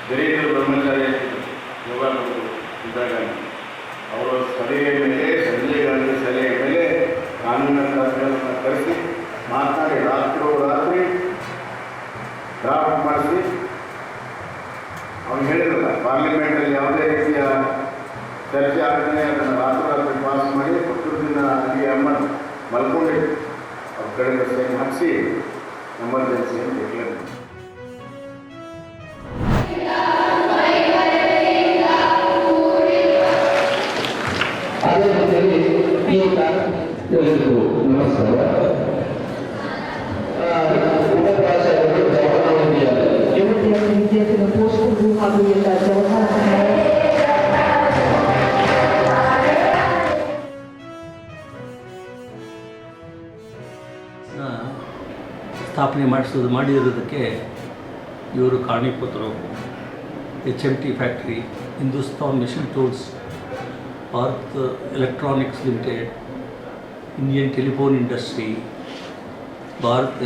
ದಲಿತ ಬ್ರಹ್ಮಚಾರಿ ಯೋಗ ಇದ್ದಾಗ ಅವರ ಸಲಹೆಯ ಮೇಲೆ ಸಂಜಯ್ ಗಾಂಧಿ ಸಲಹೆಯ ಮೇಲೆ ಕಾನೂನಿನ ತಜ್ಞರನ್ನು ಕರೆಸಿ ಮಾತನಾಡಿ ರಾತ್ರಿ ಡ್ರಾಫ್ಟ್ ಮಾಡಿಸಿ ಅವ್ನು ಹೇಳಿದ್ರಲ್ಲ, ಪಾರ್ಲಿಮೆಂಟಲ್ಲಿ ಯಾವುದೇ ರೀತಿಯ ಚರ್ಚೆ ಆಗದೇ ಅದನ್ನು ರಾತ್ರಿ ಪಾಸ್ ಮಾಡಿ ಪುತ್ತೂರಿನ ಅಲ್ಲಿ ಅಮ್ಮ ಮಲ್ಕೊಂಡಿದ್ದು ಅವ್ರ ಕಡೆಯಿಂದ ಸೈನ್ ಹಾಕಿಸಿ ಎಮರ್ಜೆನ್ಸಿ ಅಂತ ಡಿಕ್ಲೇರ್ ಮಾಡಿ. ಎಲ್ಲರಿಗೂ ನಮಸ್ಕಾರ. ಸ್ಥಾಪನೆ ಮಾಡಿರೋದಕ್ಕೆ ಇವರು ಕಾರಣೀಭೂತರು. HMT factory, Hindustan machine tools, Bharat electronics limited, Indian telephone industry, Bharat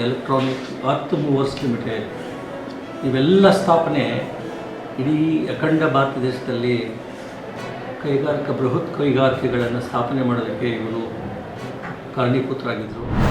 earth movers limited, ಇವೆಲ್ಲ ಸ್ಥಾಪನೆ ಇಡೀ ಅಖಂಡ ಭಾರತ ದೇಶದಲ್ಲಿ ಬೃಹತ್ ಕೈಗಾರಿಕೆಗಳನ್ನು ಸ್ಥಾಪನೆ ಮಾಡೋದಕ್ಕೆ ಇವರು ಕಾರಣೀಭೂತರಾಗಿದ್ದರು.